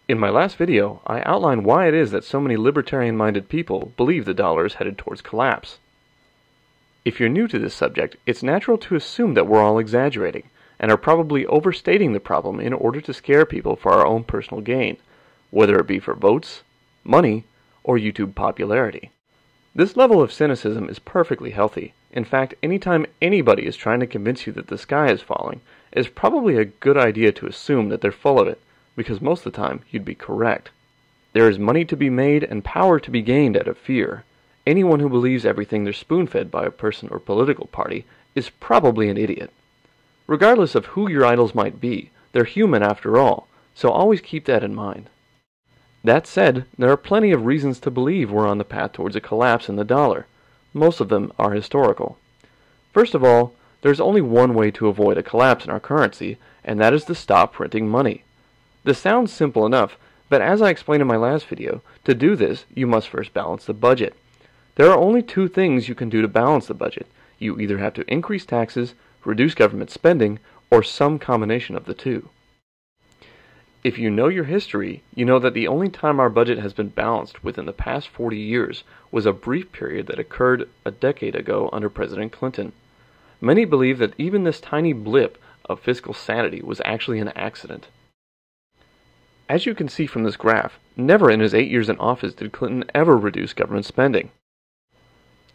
In my last video, I outlined why it is that so many libertarian-minded people believe the dollar is headed towards collapse. If you're new to this subject, it's natural to assume that we're all exaggerating, and are probably overstating the problem in order to scare people for our own personal gain, whether it be for votes, money, or YouTube popularity. This level of cynicism is perfectly healthy. In fact, anytime anybody is trying to convince you that the sky is falling, it's probably a good idea to assume that they're full of it, because most of the time you'd be correct. There is money to be made and power to be gained out of fear. Anyone who believes everything they're spoon-fed by a person or political party is probably an idiot. Regardless of who your idols might be, they're human after all, so always keep that in mind. That said, there are plenty of reasons to believe we're on the path towards a collapse in the dollar. Most of them are historical. First of all, there's only one way to avoid a collapse in our currency, and that is to stop printing money. This sounds simple enough, but as I explained in my last video, to do this, you must first balance the budget. There are only two things you can do to balance the budget. You either have to increase taxes, reduce government spending, or some combination of the two. If you know your history, you know that the only time our budget has been balanced within the past 40 years was a brief period that occurred a decade ago under President Clinton. Many believe that even this tiny blip of fiscal sanity was actually an accident. As you can see from this graph, never in his 8 years in office did Clinton ever reduce government spending.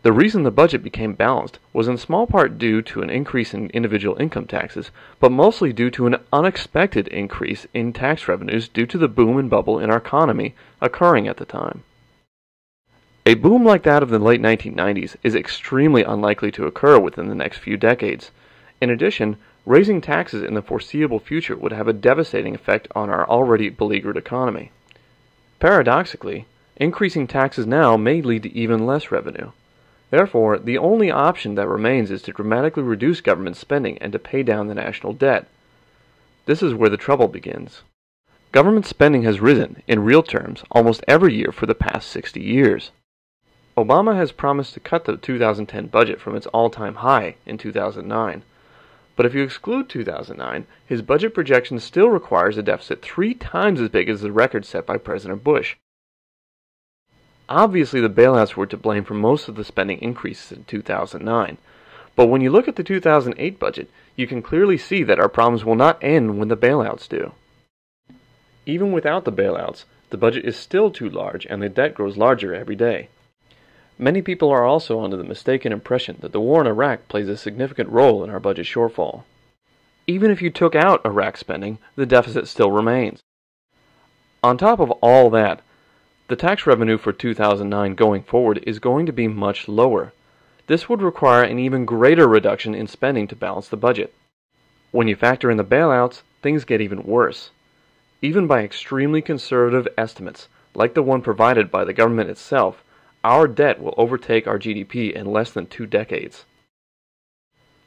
The reason the budget became balanced was in small part due to an increase in individual income taxes, but mostly due to an unexpected increase in tax revenues due to the boom and bubble in our economy occurring at the time. A boom like that of the late 1990s is extremely unlikely to occur within the next few decades. In addition, raising taxes in the foreseeable future would have a devastating effect on our already beleaguered economy. Paradoxically, increasing taxes now may lead to even less revenue. Therefore, the only option that remains is to dramatically reduce government spending and to pay down the national debt. This is where the trouble begins. Government spending has risen, in real terms, almost every year for the past 60 years. Obama has promised to cut the 2010 budget from its all-time high in 2009. But if you exclude 2009, his budget projection still requires a deficit 3 times as big as the record set by President Bush. Obviously, the bailouts were to blame for most of the spending increases in 2009. But when you look at the 2008 budget, you can clearly see that our problems will not end when the bailouts do. Even without the bailouts, the budget is still too large and the debt grows larger every day. Many people are also under the mistaken impression that the war in Iraq plays a significant role in our budget shortfall. Even if you took out Iraq spending, the deficit still remains. On top of all that, the tax revenue for 2009 going forward is going to be much lower. This would require an even greater reduction in spending to balance the budget. When you factor in the bailouts, things get even worse. Even by extremely conservative estimates, like the one provided by the government itself, our debt will overtake our GDP in less than 2 decades.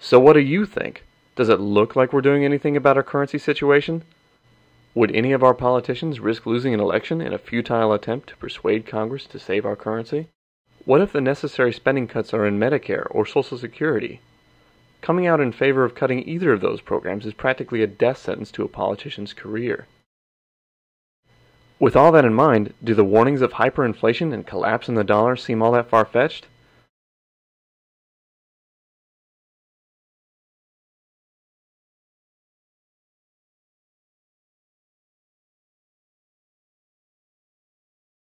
So what do you think? Does it look like we're doing anything about our currency situation? Would any of our politicians risk losing an election in a futile attempt to persuade Congress to save our currency? What if the necessary spending cuts are in Medicare or Social Security? Coming out in favor of cutting either of those programs is practically a death sentence to a politician's career. With all that in mind, do the warnings of hyperinflation and collapse in the dollar seem all that far-fetched?